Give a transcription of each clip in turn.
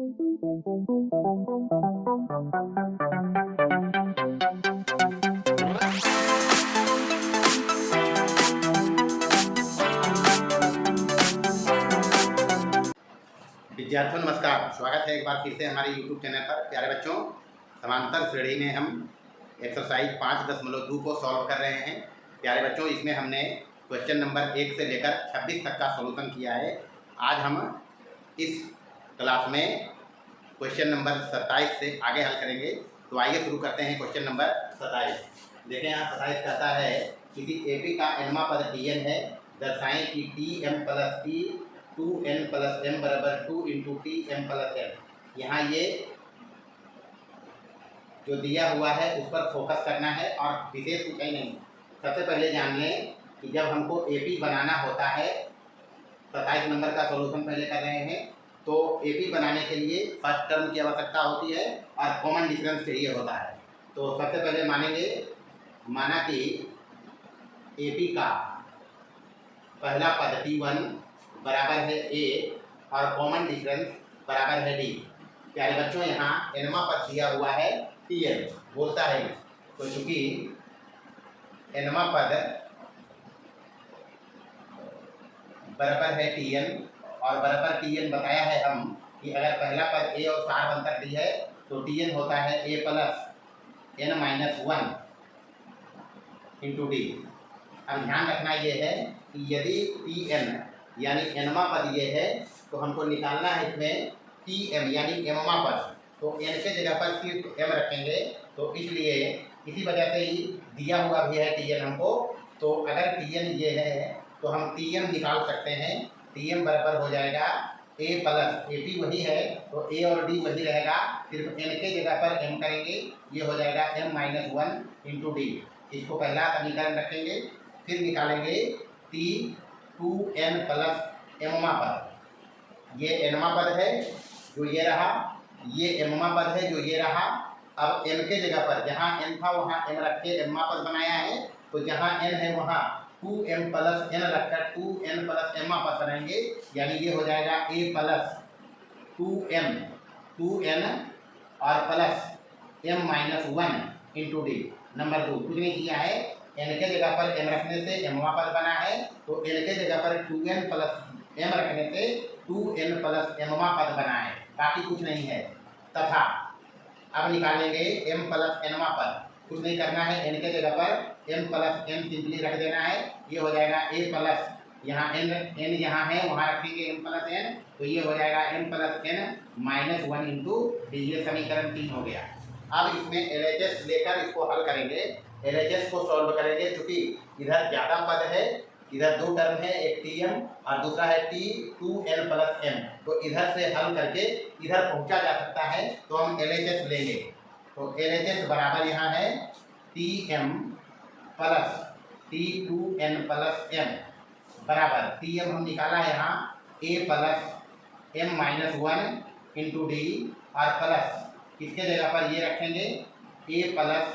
विद्यार्थियों नमस्कार, स्वागत है एक बार फिर से हमारे YouTube चैनल पर। प्यारे बच्चों, समांतर श्रेणी में हम एक्सरसाइज 5.2 को सॉल्व कर रहे हैं। प्यारे बच्चों, इसमें हमने क्वेश्चन नंबर 1 से लेकर 26 तक का सॉल्यूशन किया है। आज हम इस क्लास में क्वेश्चन नंबर 27 से आगे हल करेंगे। तो आइए शुरू करते हैं क्वेश्चन नंबर 27। देखें, यहाँ 27 कहता है किसी AP का nवां पद Tn है, दर्शाएं कि Tm plus T 2n plus m बराबर 2 इंटू Tm प्लस m। यहाँ ये जो दिया हुआ है उस पर फोकस करना है और विशेष कुछ ही नहीं। सबसे पहले जान लें कि जब हमको AP बनाना होता है, 27 नंबर का सॉल्यूशन पहले कर रहे हैं, तो AP बनाने के लिए फर्स्ट टर्म की आवश्यकता होती है और कॉमन डिफरेंस चाहिए होता है। तो सबसे पहले माना कि AP का पहला पद T1 बराबर है A और कॉमन डिफरेंस बराबर है D। प्यारे बच्चों, यहाँ nवां पद दिया हुआ है Tn, बोलता है तो चूंकि nवां पद बराबर है Tn और बराबर Tn बताया है हम कि अगर पहला पद A और सार बनकर D है तो Tn होता है A plus n minus 1 into D। अब ध्यान रखना ये है कि यदि Tn यानी nवां पद ये है तो हमको निकालना है इसमें Tm यानी mवां पद। तो n के जगह पर सिर्फ m रखेंगे, तो इसलिए इसी वजह से ही दिया हुआ भी है Tn हमको। तो अगर Tn ये है तो हम Tm निकाल सकते हैं। Tm बराबर हो जाएगा A प्लस AP वही है तो A और D वही रहेगा, सिर्फ n के जगह पर m करेंगे, ये हो जाएगा m माइनस 1 इंटू D। इसको पहला समीकरण रखेंगे, फिर निकालेंगे T2n प्लस mवां पद। ये nवां पद है जो ये रहा, ये mवां पद है जो ये रहा। अब m के जगह पर जहाँ n था वहाँ m रख के mवां पद बनाया है, तो जहाँ n है वहाँ 2m प्लस n रखकर 2n प्लस mवां पद बनाएंगे, यानी ये हो जाएगा A प्लस 2n और plus m minus 1 into D। Number 2 कुछ नहीं किया है, n के जगह पर m रखने से mवां पद बना है, तो n के जगह पर 2n प्लस m रखने से 2n प्लस mवां पद बना है, बाकी कुछ नहीं है। तथा अब निकालेंगे m प्लस nवां पद। कुछ नहीं करना है, n के जगह पर m प्लस n सिंपली रख देना है, ये हो जाएगा A प्लस यहाँ n यहाँ है वहाँ रखेंगे m प्लस n, तो ये हो जाएगा m plus n minus 1 into D। ये समीकरण 3 हो गया। अब इसमें LHS लेकर इसको हल करेंगे, LHS को सॉल्व करेंगे। क्योंकि इधर ज़्यादा पद है, इधर दो टर्म है, एक Tm और दूसरा है T2n प्लस m, तो इधर से हल करके इधर पहुंचा जा सकता है, तो हम LHS लेंगे। तो LHS बराबर यहाँ है Tm plus T2n plus m बराबर Tm हम निकाला यहाँ A plus m minus 1 into D और प्लस किसके जगह पर ये रखेंगे A plus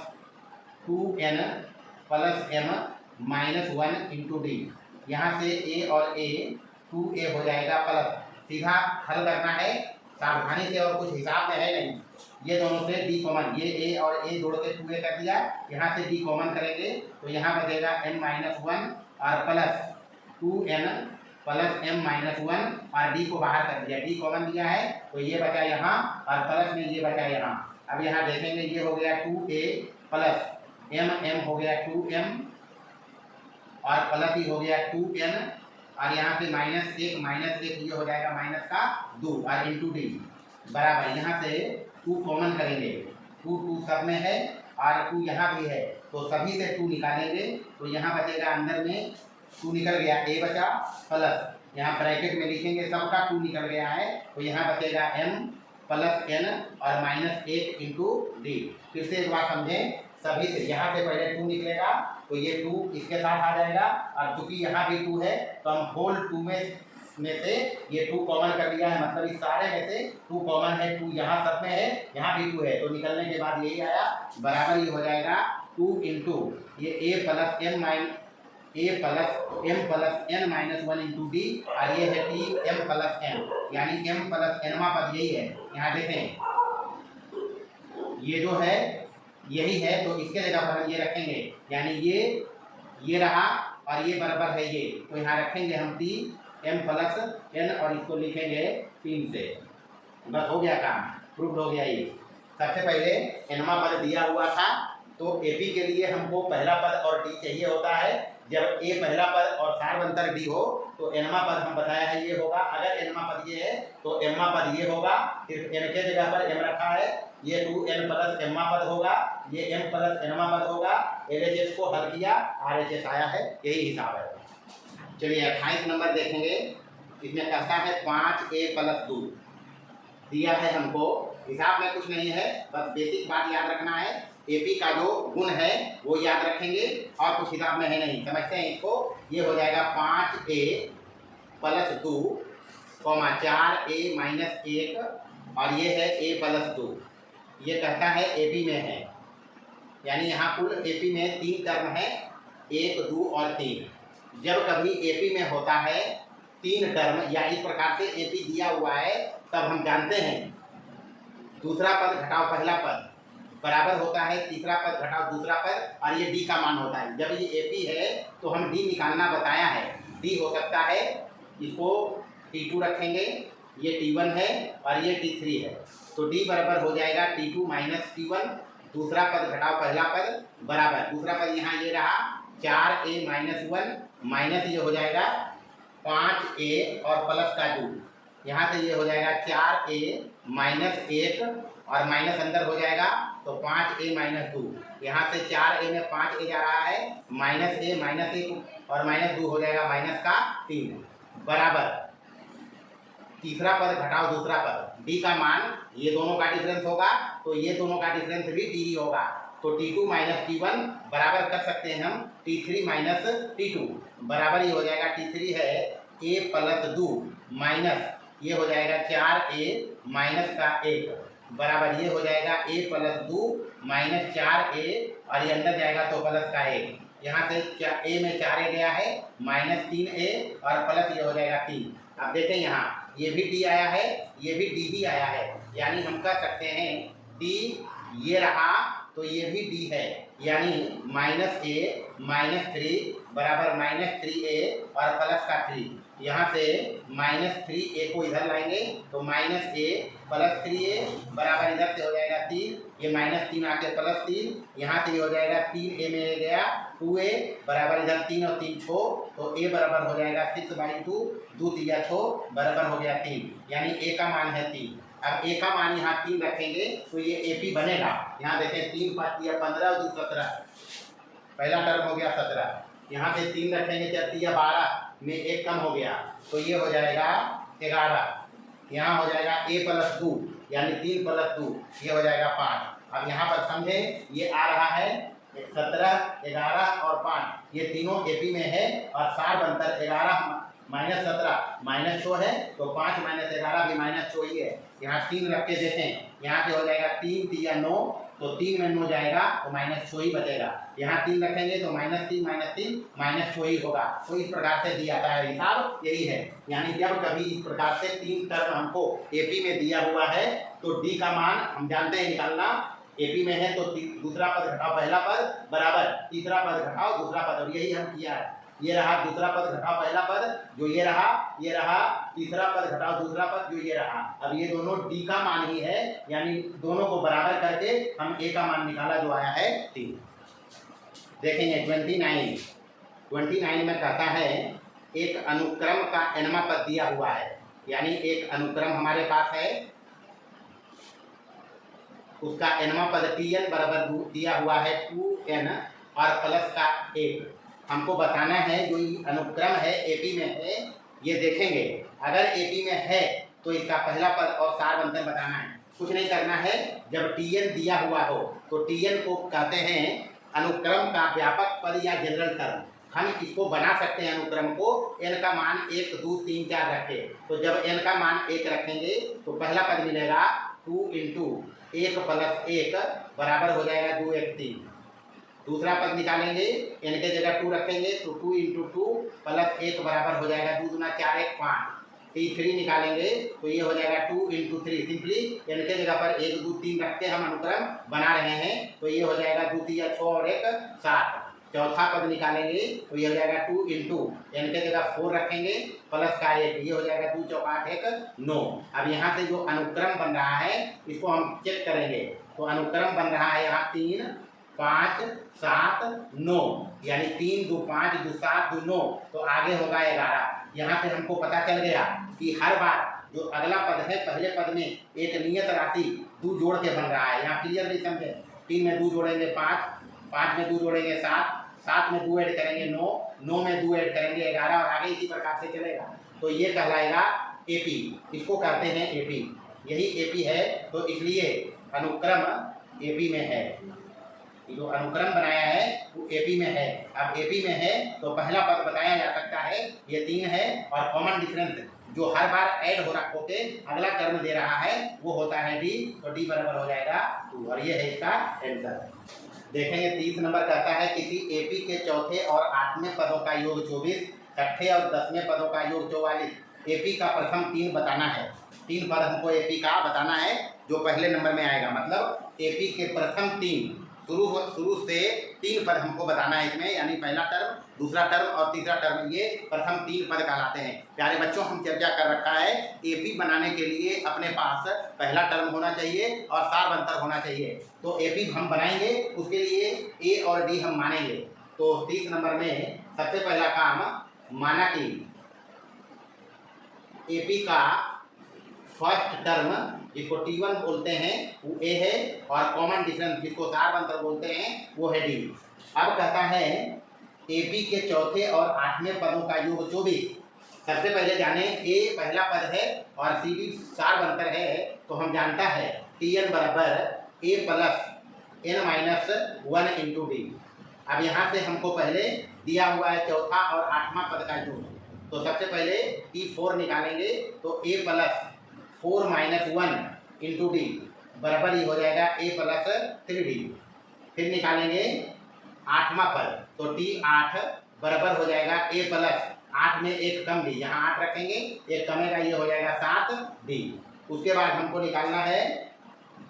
2n plus m minus 1 into D। यहाँ से A और A 2A हो जाएगा प्लस, सीधा हल करना है सावधानी से और कुछ हिसाब में है नहीं। ये दोनों से D कॉमन, ये A और A जोड़ के 2A कर दिया, यहाँ से D कॉमन करेंगे तो यहाँ बचेगा m माइनस 1 और plus 2n plus m minus 1 और D को बाहर कर दिया, D कॉमन दिया है तो ये बचा यहाँ और प्लस में ये बचा यहाँ। अब यहाँ देखेंगे ये हो गया 2A प्लस m हो गया 2m और प्लस ही हो गया 2n और यहाँ से माइनस 1 ये हो जाएगा माइनस का 2 और इंटू D बराबर यहाँ से 2 कॉमन करेंगे, 2 सब में है और 2 यहाँ भी है, तो सभी से 2 निकालेंगे तो यहाँ बचेगा अंदर में 2 निकल गया, A बचा प्लस यहाँ ब्रैकेट में लिखेंगे सबका 2 निकल गया है, तो यहाँ बचेगा m प्लस n और माइनस 1 इंटू D। फिर से एक बार समझें, सभी से यहाँ से पहले 2 निकलेगा तो ये 2 इसके साथ आ जाएगा और चूंकि यहाँ भी 2 है तो हम होल 2 में से ये 2 कॉमन कर लिया है, मतलब इस सारे में से 2 कॉमन है, 2 यहाँ सब में है, यहाँ भी 2 है, तो निकलने के बाद यही आया बराबर ये हो जाएगा 2 इंटू ये A plus m A plus M plus N minus one into D, और ये है टी एम प्लस एन, यानी एम प्लस एनवा पद यही है। यहाँ देखें ये जो है यही है, तो इसके जगह पर हम ये रखेंगे, यानी ये रहा और ये बराबर है ये, तो यहाँ रखेंगे हम टी एम प्लस एन और इसको लिखेंगे 3 से। बस हो गया काम, प्रूफ हो गया ये। सबसे पहले एनवा पद दिया हुआ था, तो एपी के लिए हमको पहला पद और डी चाहिए होता है। जब ए पहला पद और सार्वंतर डी हो तो एनवा पद हम बताया है ये होगा। अगर एनवा पद ये है तो एमवा पद ये होगा, फिर एन के जगह पर एम रखा है, ये 2n प्लस एमवा पद होगा, ये m प्लस एनवा पद होगा। LHS को हल किया, RHS आया है, यही हिसाब है। चलिए 28 नंबर देखेंगे। इसमें कहता है 5a प्लस 2 दिया है हमको। हिसाब में कुछ नहीं है, बस बेसिक बात याद रखना है। एपी का जो गुण है वो याद रखेंगे और कुछ हिसाब में है नहीं, समझते हैं इसको। ये हो जाएगा 5a प्लस 2 4a माइनस 1, और ये है a प्लस 2। ये कहता है एपी में है, यानी यहाँ कुल एपी में 3 टर्म है, 1 2 और 3। जब कभी एपी में होता है 3 टर्म या इस प्रकार से एपी दिया हुआ है, तब हम जानते हैं दूसरा पद घटाओ पहला पद बराबर होता है तीसरा पद घटाओ दूसरा पद, और ये डी का मान होता है। जब ये एपी है तो हम डी निकालना बताया है। डी हो सकता है, इसको T2 रखेंगे, ये T1 है और ये T3 है, तो डी बराबर हो जाएगा T2 माइनस T1, दूसरा पद घटाओ पहला पद बराबर, दूसरा पद यहाँ ये रहा 4a माइनस 1 माइनस ये हो जाएगा 5a और प्लस का 2, यहाँ से ये हो जाएगा 4a माइनस 1 और माइनस अंदर हो जाएगा तो 5a माइनस 2, यहाँ से 4a में 5a जा रहा है, माइनस a माइनस 1 और माइनस 2 हो जाएगा माइनस का 3 बराबर तीसरा पद घटाओ दूसरा पद। डी का मान ये दोनों का डिफरेंस होगा, तो ये दोनों का डिफरेंस भी डी ही होगा, तो T2 माइनस T1 बराबर कर सकते हैं हम T3 माइनस T2 बराबर ही हो जाएगा। T3 है a प्लस 2 माइनस ये हो जाएगा 4a माइनस का 1 बराबर ये हो जाएगा a प्लस 2 माइनस 4a और ये अंदर जाएगा तो प्लस का 1, यहाँ से a में 4a गया है माइनस 3a और प्लस ये हो जाएगा 3। अब देखें यहाँ ये भी डी आया है, ये भी डी ही आया है, यानी हम कह सकते हैं डी ये रहा तो ये भी डी है, यानी माइनस a माइनस 3 बराबर माइनस 3a और प्लस का 3। यहाँ से माइनस 3a को इधर लाएंगे तो माइनस a प्लस 3a बराबर इधर से हो जाएगा 3, ये माइनस 3 आके प्लस 3, यहाँ से ये हो जाएगा 3a में गया 2a बराबर इधर 3 और 3 6, तो a बराबर हो जाएगा 6/2, 2 3 6 बराबर हो गया 3, यानी a का मान है 3। अब a का मान यहाँ 3 रखेंगे तो ये AP बनेगा। यहाँ देखें 3 5 15 और 2 17, पहला टर्म हो गया 17, यहाँ से 3 रखेंगे 4 12 में 1 कम हो गया तो ये हो जाएगा 11, यहाँ हो जाएगा a प्लस 2 यानी 3 प्लस 2 ये हो जाएगा 5। अब यहाँ पर समझें ये आ रहा है 17 11 और 5, ये तीनों AP में है और सार बनकर 11 माइनस 17 माइनस 6 है, तो 5 माइनस 11 भी माइनस 6 ही है। यहाँ 3 रख के देखें, यहाँ से हो जाएगा 3 3 9, तो 3 में 9 जाएगा तो माइनस 6 ही बचेगा। यहाँ 3 रखेंगे तो माइनस 3 माइनस 6 ही होगा। तो इस प्रकार से दिया जाता है, हिसाब यही है। यानी जब कभी इस प्रकार से 3 टर्म हमको AP में दिया हुआ है तो D का मान हम जानते हैं निकालना। AP में है तो दूसरा पद घटाओ पहला पद बराबर तीसरा पद घटाओ दूसरा पद, और यही हम किया है। ये रहा दूसरा पद घटाओ पहला पद जो ये रहा तीसरा पद घटाओ दूसरा पद जो ये रहा। अब ये दोनों D का मान ही है, यानी दोनों को बराबर करके हम A का मान निकाला जो आया है 3। देखेंगे 29 में कहता है एक अनुक्रम का nवां पद दिया हुआ है, यानी एक अनुक्रम हमारे पास है, उसका nवां पद Tn बराबर दिया हुआ है 2n और प्लस का 1। हमको बताना है जो अनुक्रम है AP में है, ये देखेंगे अगर AP में है तो इसका पहला पद और सार अंतर बताना है। कुछ नहीं करना है, जब Tn दिया हुआ हो तो Tn को कहते हैं अनुक्रम का व्यापक पद या जनरल टर्म। हम इसको बना सकते हैं अनुक्रम को, n का मान 1 2 3 4 रखे, तो जब n का मान 1 रखेंगे तो पहला पद मिलेगा 2 × 1 + 1 बराबर हो जाएगा 2 1 3, दूसरा पद निकालेंगे, n के जगह 2 रखेंगे तो 2 इंटू 2 प्लस 1 बराबर हो जाएगा 2 दूना 4 1 5। T3 निकालेंगे तो ये हो जाएगा 2 इंटू 3। सिंपली n के जगह पर 1 2 3 रख के हम अनुक्रम बना रहे हैं तो ये हो जाएगा 2 3 6 और 1 7। चौथा पद निकालेंगे तो ये हो जाएगा 2 इंटू n के जगह 4 रखेंगे प्लस का 1, ये हो जाएगा 2 चौका 8 1 9। अब यहाँ से जो अनुक्रम बन रहा है इसको हम चेक करेंगे तो अनुक्रम बन रहा है यहाँ 3 5 7 9, यानी 3 2 5 2 7 2 9, तो आगे होगा 11। यहाँ से हमको पता चल गया कि हर बार जो अगला पद है पहले पद में एक नियत राशि 2 जोड़ के बन रहा है। यहाँ क्लियर नहीं समझे? 3 में 2 जोड़ेंगे 5, 5 में 2 जोड़ेंगे 7, 7 में 2 ऐड करेंगे 9, 9 में 2 ऐड करेंगे 11 और आगे इसी प्रकार से चलेगा। तो ये कहलाएगा एपी, इसको कहते हैं एपी, यही एपी है। तो इसलिए अनुक्रम एपी में है, जो अनुक्रम बनाया है वो एपी में है। अब एपी में है तो पहला पद बताया जा सकता है, ये 3 है और कॉमन डिफरेंस जो हर बार ऐड हो रहा होके अगला टर्म दे रहा है वो होता है डी, तो डी बराबर हो जाएगा 2 और ये है इसका आंसर। देखेंगे 30 नंबर कहता है किसी एपी के चौथे और 8वें पदों का योग 24, छठे और 10वें पदों का योग 44। एपी का प्रथम 3 बताना है, 3 पद हमको एपी का बताना है जो पहले नंबर में आएगा। मतलब एपी के प्रथम 3 शुरू से 3 पद हमको बताना है इसमें, यानी पहला टर्म, दूसरा टर्म और तीसरा टर्म, ये प्रथम 3 पद कहलाते हैं। प्यारे बच्चों, हम चर्चा कर रखा है एपी बनाने के लिए अपने पास पहला टर्म होना चाहिए और सारवंतर होना चाहिए। तो एपी हम बनाएंगे उसके लिए ए और डी हम मानेंगे। तो 30 नंबर में सबसे पहला काम माना कि एपी का फर्स्ट टर्म जिसको T1 बोलते हैं वो A है और कॉमन डिफरेंस जिसको सारवंतर बोलते हैं वो है D। अब कहता है AP के चौथे और 8वें पदों का योग 24। सबसे पहले जाने A पहला पद है और CD सारवंतर है, तो हम जानता है Tn बराबर A plus n minus 1 into D. अब यहाँ से हमको पहले दिया हुआ है चौथा और 8वां पद का योग, तो सबसे पहले T4 निकालेंगे तो A plus 4 minus 1 into D बराबर ही हो जाएगा A प्लस 3D। फिर निकालेंगे 8वां पद तो T8 बराबर हो जाएगा A प्लस 8 में एक कम डी, यहाँ 8 रखेंगे एक कमेगा, ये हो जाएगा 7D। उसके बाद हमको निकालना है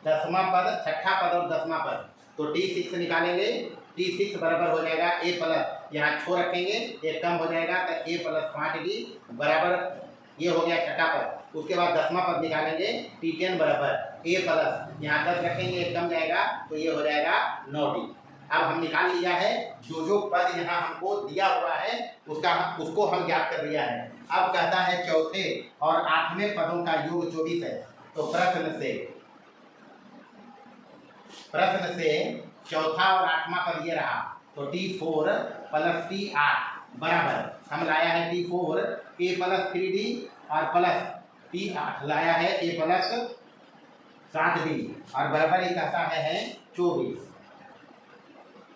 10वां पद, छठा पद और 10वां पद, तो T6 निकालेंगे। T6 बराबर हो जाएगा A प्लस, यहाँ छो रखेंगे एक कम हो जाएगा तो A प्लस 5D बराबर, ये हो गया छठा पद। उसके बाद 10वां पद निकालेंगे T10 बराबर A प्लस, यहाँ 10 रखेंगे एक कम जाएगा तो ये हो जाएगा 9D। अब हम निकाल लिया है जो पद यहाँ हमको दिया हुआ है उसको हम ज्ञात कर लिया है। अब कहता है चौथे और 8वें पदों का योग 24 है। तो प्रश्न से चौथा और 8वां पद ये रहा, तो T4 प्लस T8 बराबर, हम लाया है T4 A प्लस 3D और प्लस T8 लाया है A प्लस 7D और बराबर ही कहता है 24।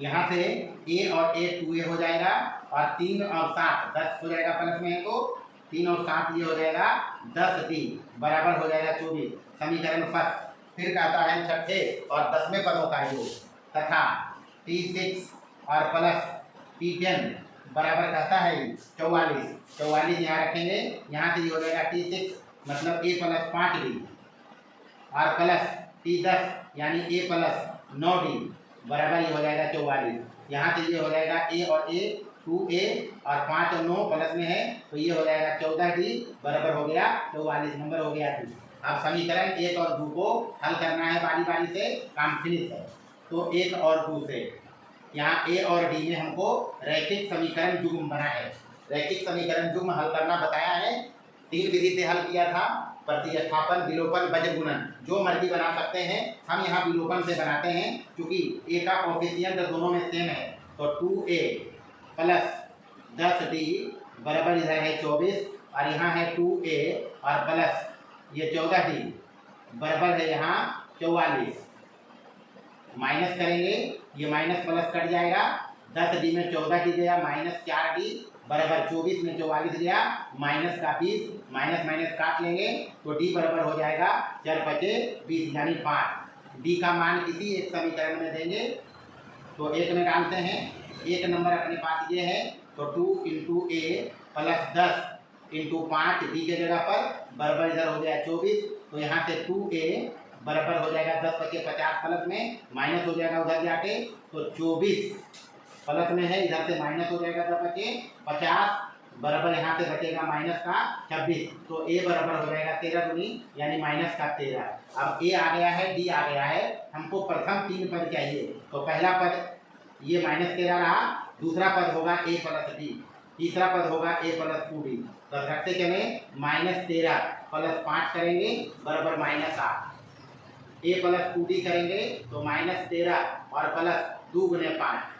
यहाँ से A और A 2A हो जाएगा और 3 और 7 10 हो जाएगा प्लस में है, तो 3 और 7 ये हो जाएगा 10D बराबर हो जाएगा 24, समीकरण फर्स्ट। फिर कहता है छठे और 10वें पदों का योग तथा T6 और प्लस T10 बराबर कहता है 44, 44 यहाँ रखेंगे, यहाँ से ये हो जाएगा T6 मतलब A प्लस 5D और प्लस T10 यानी A प्लस 9D बराबर ये हो जाएगा 44। यहाँ से ये हो जाएगा A और A 2A और 5 और 9 प्लस में है तो ये हो जाएगा 14D बराबर हो गया 44, नंबर हो गया 2। अब समीकरण 1 और 2 को हल करना है बारी बारी से, काम फिनिश है। तो 1 और 2 से यहाँ A और D में हमको रैखिक समीकरण युग्म बना है। रैखिक समीकरण युग्म हल करना बताया है, 3 विधि से हल किया था, प्रतिस्थापन, विलोपन, वज्र गुणन, जो मर्जी बना सकते हैं। हम यहाँ विलोपन से बनाते हैं क्योंकि A का कोफिशिएंट दोनों में सेम है, तो 2A प्लस 10D बराबर इधर है 24 और यहाँ है 2A और प्लस ये 14D बराबर है यहाँ 44। माइनस करेंगे, ये माइनस प्लस कट जाएगा, 10D में 14D गया माइनस 4D बराबर 24 में 44 गया माइनस का 20, माइनस माइनस काट लेंगे तो D बराबर हो जाएगा 4 × 5 = 20 यानी 5। D का मान इसी एक समीकरण में देंगे तो एक निकालते हैं। एक नंबर अपने पास ये है, तो 2 इंटू ए प्लस 10 इंटू 5 डी के जगह पर बराबर इधर हो गया 24। तो यहाँ से 2a बराबर हो जाएगा 10 बचे 50 प्लस में माइनस हो जाएगा उधर जाके, तो 24 प्लस में है, इधर से माइनस हो जाएगा 10 बचे 50 बराबर यहाँ से बचेगा माइनस का 26। तो a बराबर हो जाएगा 13 दूनी यानी माइनस का 13। अब a आ गया है, d आ गया है, हमको प्रथम 3 पद चाहिए। तो पहला पद ये -13 रहा, दूसरा पद होगा a प्लस d, तीसरा पद होगा a प्लस 2d। तो रखते चले -13 प्लस 5 करेंगे बराबर -8, a प्लस 2d करेंगे तो -13 और प्लस 2 गुने 5।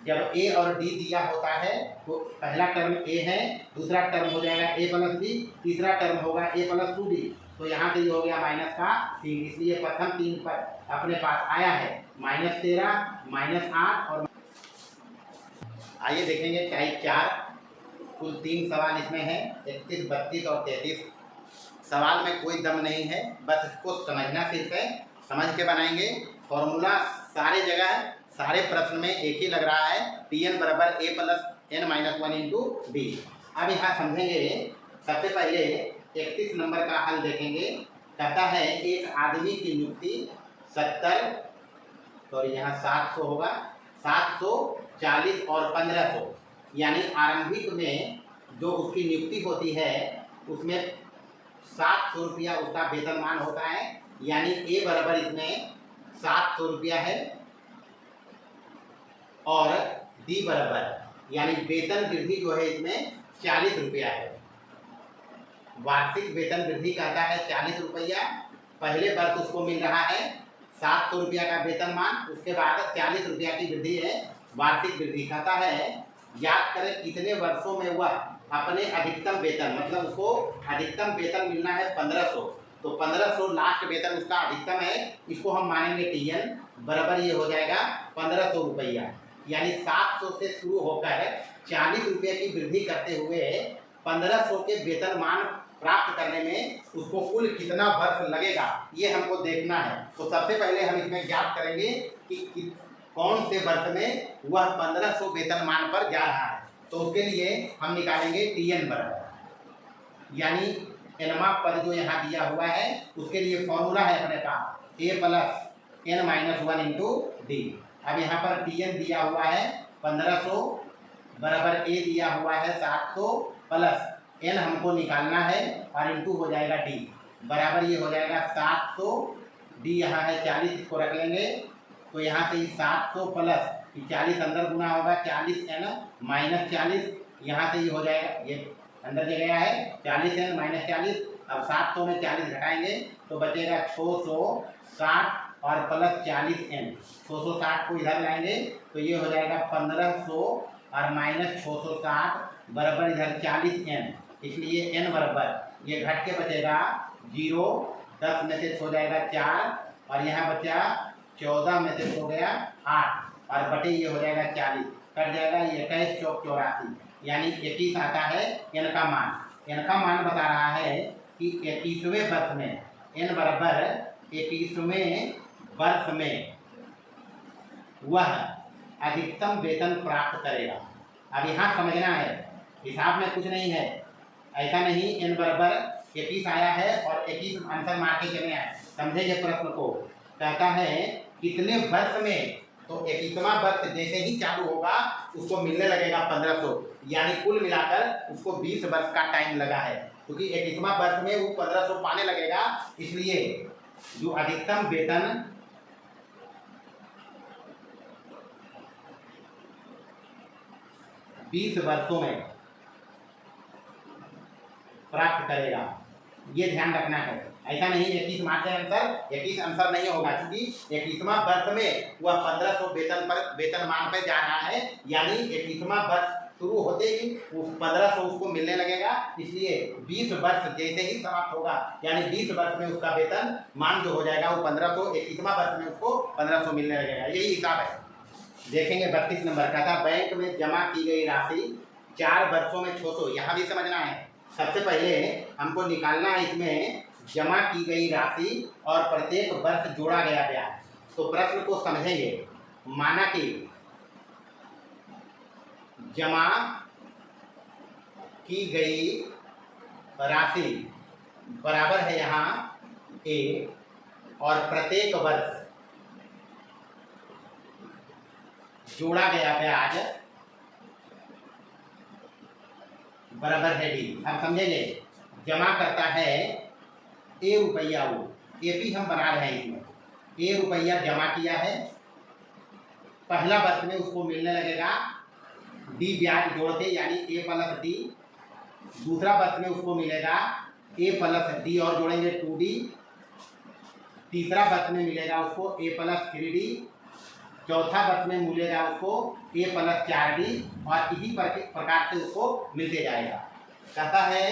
जब a और d दिया होता है तो पहला टर्म a है, दूसरा टर्म हो जाएगा a प्लस d, तीसरा टर्म होगा a प्लस 2d। तो यहाँ से ये हो गया माइनस का 3, इसलिए प्रथम 3 पर अपने पास आया है -13 -8 और। आइए देखेंगे टाइप 4। कुल 3 सवाल इसमें है, 31, 32 और 33। सवाल में कोई दम नहीं है, बस इसको समझना सिर्फ है, समझ के बनाएंगे। फॉर्मूला सारे जगह है, सारे प्रश्न में एक ही लग रहा है, Pn बराबर a plus n-1 into D. अब यहाँ समझेंगे। सबसे पहले 31 नंबर का हल देखेंगे। कहता है एक आदमी की नियुक्ति 70 और यहाँ 700 होगा, 740 और 1500, यानी आरंभिक में जो उसकी नियुक्ति होती है उसमें 700 रुपया उसका वेतनमान होता है, यानी a बराबर इसमें 700 रुपया है और d बराबर यानी वेतन वृद्धि जो है इसमें 40 रुपया है। वार्षिक वेतन वृद्धि कहता है 40 रुपया, पहले वर्ष उसको मिल रहा है 700 रुपया का वेतनमान, उसके बाद 40 रुपया की वृद्धि है वार्षिक वृद्धि। कहता है याद करें कितने वर्षों में वह अपने अधिकतम वेतन, मतलब उसको अधिकतम वेतन मिलना है 1500, तो 1500 लास्ट वेतन उसका अधिकतम है, इसको हम मानेंगे Tn बराबर ये हो जाएगा 1500 रुपया, यानी 700 से शुरू होकर 40 रुपये की वृद्धि करते हुए 1500 के वेतनमान प्राप्त करने में उसको कुल कितना वर्ष लगेगा ये हमको देखना है। तो सबसे पहले हम इसमें ज्ञात करेंगे कि कौन से वर्ष में वह 1500 वेतनमान पर जा रहा है। तो उसके लिए हम निकालेंगे Tn बराबर, यानी nवां पद जो यहाँ दिया हुआ है उसके लिए फॉर्मूला है अपने पास a plus n-1 into D. अब यहाँ पर Tn दिया हुआ है 1500 बराबर a दिया हुआ है 700 प्लस n हमको निकालना है और इंटू हो जाएगा d बराबर ये हो जाएगा 700, d यहाँ है 40, इसको रख लेंगे। तो यहाँ से 700 प्लस 40 अंदर गुना होगा 40n माइनस 40, यहाँ से ये हो जाएगा, ये अंदर गया है 40n माइनस 40। अब 700 में 40 घटाएंगे तो बचेगा 660 और प्लस 40n, 660 को इधर लाएंगे तो ये हो जाएगा 1500 और माइनस 660 बराबर इधर 40n, इसलिए n बराबर ये घट के बचेगा 0, 10 में से हो जाएगा 4 और यहाँ बचा 14 में से हो गया 8 और बटे ये हो जाएगा 40, कट जाएगा 21 चौक 84, यानी 21 आता है n का मान। n का मान बता रहा है कि 21वें वर्ष में n बराबर 21वें वर्ष में वह अधिकतम वेतन प्राप्त करेगा। अब यहाँ समझना है, हिसाब में कुछ नहीं है, ऐसा नहीं n बराबर 21 आया है और 21 आंसर मार के चले आए। समझेंगे प्रश्न को, कहता है कितने वर्ष में, तो 21वां वर्ष जैसे ही चालू होगा उसको मिलने लगेगा 1500, यानी कुल मिलाकर उसको 20 वर्ष का टाइम लगा है, क्योंकि 21वां वर्ष में वो 1500 पाने लगेगा। इसलिए जो अधिकतम वेतन 20 वर्षों में प्राप्त करेगा, ये ध्यान रखना है। ऐसा नहीं 21 मार्च है आंसर, 21 आंसर नहीं होगा, क्योंकि 21वां वर्ष में वह 1500 वेतनमान पर जा रहा है, यानी 21वां वर्ष शुरू होते ही वो 1500 उसको मिलने लगेगा। इसलिए 20 वर्ष जैसे ही समाप्त होगा, यानी 20 वर्ष में उसका वेतन मान जो हो जाएगा वो 1500, 21वां वर्ष में उसको 1500 मिलने लगेगा, यही हिसाब है। देखेंगे 32 नंबर का था, बैंक में जमा की गई राशि 4 वर्षों में 600, यहाँ भी समझना है। सबसे पहले हमको निकालना है इसमें जमा की गई राशि और प्रत्येक वर्ष जोड़ा गया ब्याज। तो प्रश्न को समझेंगे, माना कि जमा की गई राशि बराबर है यहाँ ए और प्रत्येक वर्ष जोड़ा गया ब्याज बराबर है डी। हम समझेंगे, जमा करता है ए रुपया, वो ए भी हम बना रहे हैं इसमें, ए रुपया जमा किया है, पहला वर्ष में उसको मिलने लगेगा डी ब्याज जोड़ के, यानी ए प्लस डी। दूसरा वर्ष में उसको मिलेगा ए प्लस डी और जोड़ेंगे 2D। तीसरा वर्ष में मिलेगा उसको ए प्लस 3D। चौथा वर्ष में मिलेगा उसको ए प्लस 4D और इसी प्रकार से उसको मिलते जाएगा। कहता है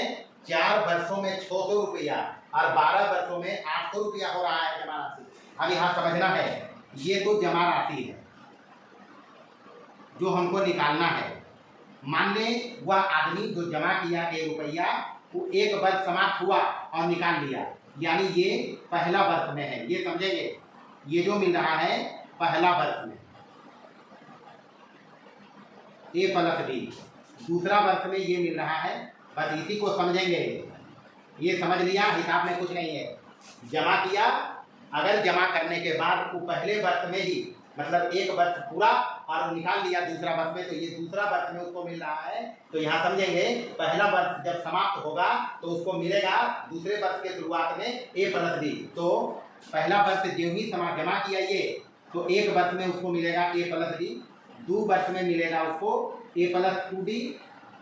4 वर्षों में 600 रुपया और 12 वर्षों में 800 रुपया हो रहा है जमा राशि। अब यहाँ समझना है, ये तो जमा राशि है जो हमको निकालना है। मान लें वह आदमी जो जमा किया ए रुपया, वो एक वर्ष समाप्त हुआ और निकाल लिया, यानी ये पहला वर्ष में है, ये समझेंगे। ये जो मिल रहा है पहला वर्ष में ए प्लस डी, दूसरा वर्ष में ये मिल रहा है, बस इसी को समझेंगे। ये समझ लिया, हिसाब में कुछ नहीं है। जमा किया, अगर जमा करने के बाद वो पहले वर्ष में ही, मतलब एक वर्ष पूरा और निकाल लिया दूसरा वर्ष में, तो ये दूसरा वर्ष में उसको मिल रहा है। तो यहाँ समझेंगे, पहला वर्ष जब समाप्त होगा तो उसको मिलेगा दूसरे वर्ष के शुरुआत में ए प्लस डी। तो पहला वर्ष जो ही जमा किया ये, तो एक वर्ष में उसको मिलेगा ए प्लस डी, 2 वर्ष में मिलेगा उसको ए प्लस 2D,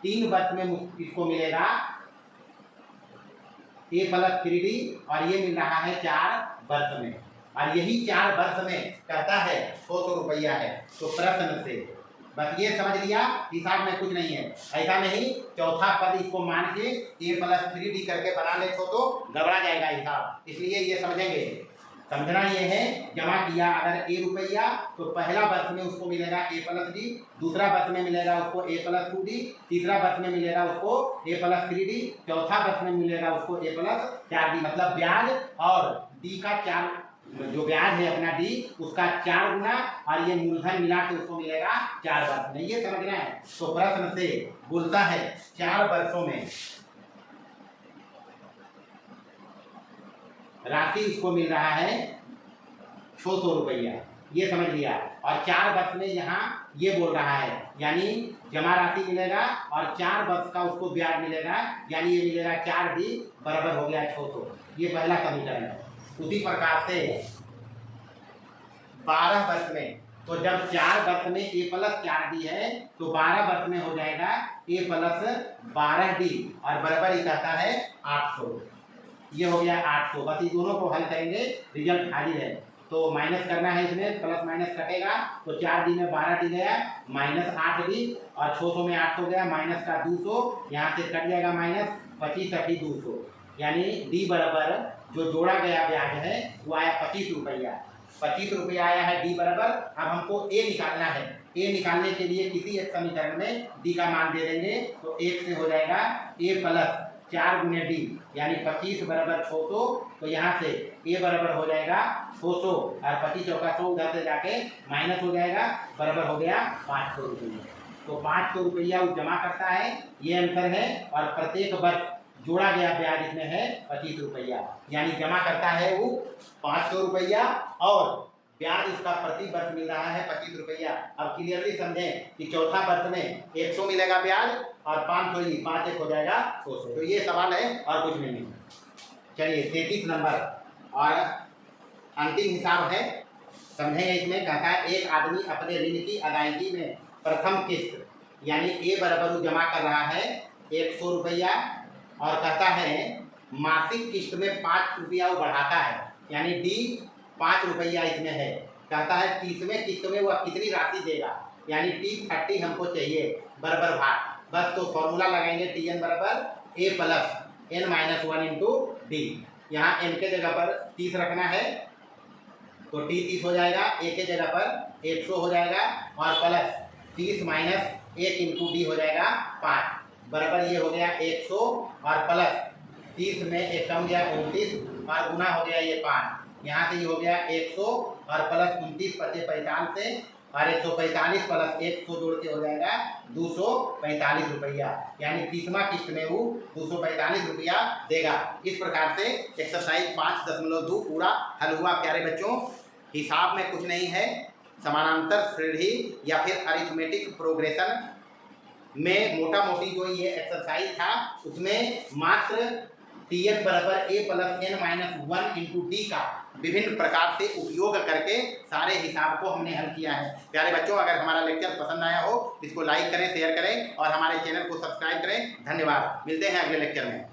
3 वर्ष में इसको मिलेगा ए प्लस 3D और ये मिल रहा है 4 वर्ष में। और यही 4 वर्ष में कहता है 600 रुपया है। तो प्रश्न से बस ये समझ लिया, हिसाब में कुछ नहीं है। ऐसा नहीं चौथा पद इसको मान के ए प्लस 3D करके बना ले तो गड़बड़ा जाएगा हिसाब, इसलिए ये समझेंगे। समझना ये है, जमा किया अगर ए रुपया, तो पहला वर्ष में उसको मिलेगा ए प्लस डी, दूसरा वर्ष में मिलेगा उसको ए प्लस 2D, तीसरा वर्ष में मिलेगा उसको ए प्लस 3D, चौथा वर्ष में मिलेगा उसको ए प्लस 4D। मतलब ब्याज और डी का 4, जो ब्याज है अपना डी, उसका 4 गुना और ये मूलधन मिला के उसको मिलेगा 4 वर्ष में। ये समझना है। तो प्रश्न से बोलता है 4 वर्षों में राशि उसको मिल रहा है 600 रुपया, ये समझ लिया। और 4 वर्ष में यहाँ ये बोल रहा है, यानी जमा राशि मिलेगा और 4 वर्ष का उसको ब्याज मिलेगा, यानी ये मिलेगा 4D बराबर हो गया 600। ये पहला समीकरण है। उसी प्रकार से 12 वर्ष में, तो जब 4 वर्ष में ए प्लस 4D है तो 12 वर्ष में हो जाएगा ए प्लस 12D और बराबर ही कहता है 800। ये हो गया 800। बस ये दोनों को हल करेंगे, रिजल्ट हाजिर है। तो माइनस करना है, इसमें प्लस माइनस कटेगा, तो 4D में 12D गया, माइनस 8D और 600 में 800 गया, माइनस का 200, यहाँ से कट जाएगा माइनस 25 80 200, यानी डी बराबर जो जोड़ा गया ब्याज है वो आया 25 रुपया। 25 रुपया आया है डी बराबर। अब हमको ए निकालना है। ए निकालने के लिए किसी एक समीकरण में डी का मान दे देंगे, तो 1 से हो जाएगा ए प्लस 4 गुने डी, यानी 25 बराबर 600। तो यहाँ से ए बराबर हो जाएगा 600 और 25 चौका 100 उधर से जाके माइनस हो जाएगा, बराबर हो गया 500 रुपये। तो 500 रुपया वो जमा करता है, ये आंसर है। और प्रत्येक वर्ष जोड़ा गया ब्याज इसमें है 25 रुपया, यानी जमा करता है वो 500 रुपया और ब्याज इसका प्रति वर्ष मिल रहा है 25 रुपया। अब क्लियरली समझें कि चौथा वर्ष में 100 मिलेगा ब्याज और 500 ही 5 1 हो जाएगा 600। तो ये सवाल है और कुछ नहीं। चलिए 33 नंबर और अंतिम हिसाब है, समझेंगे। इसमें कहता है एक आदमी अपने ऋण की अदायगी में प्रथम किस्त यानी ए बराबर जमा कर रहा है 100 रुपया और कहता है मासिक किस्त में 5 रुपया वो बढ़ाता है, यानी डी 5 रुपया इसमें है। कहता है 30वें किस्त में वह कितनी राशि देगा, यानी T30 हमको चाहिए बराबर भाग। बस तो फॉर्मूला लगाएंगे TN बराबर A plus N-1 into D. यहाँ N के जगह पर 30 रखना है तो T 30 हो जाएगा, A के जगह पर 100 हो जाएगा और प्लस 30 माइनस 1 इंटू डी हो जाएगा 5 बराबर ये हो गया 100 और प्लस 30 में 1 कम गया 29 और गुना हो गया ये 5। यहाँ से ये हो गया 100 और प्लस 29 × 5 से और 145 प्लस 100 जोड़ के हो जाएगा 245 रुपया, यानी 30वां किस्त में वो 245 रुपया देगा। इस प्रकार से एक्सरसाइज 5.2 पूरा हल हुआ प्यारे बच्चों। हिसाब में कुछ नहीं है, समानांतर श्रेणी या फिर अरिथमेटिक प्रोग्रेशन में मोटा मोटी जो ये एक्सरसाइज था उसमें मात्र Tn बराबर a plus n minus 1 into D का विभिन्न प्रकार से उपयोग करके सारे हिसाब को हमने हल किया है। प्यारे बच्चों, अगर हमारा लेक्चर पसंद आया हो इसको लाइक करें, शेयर करें और हमारे चैनल को सब्सक्राइब करें। धन्यवाद, मिलते हैं अगले लेक्चर में।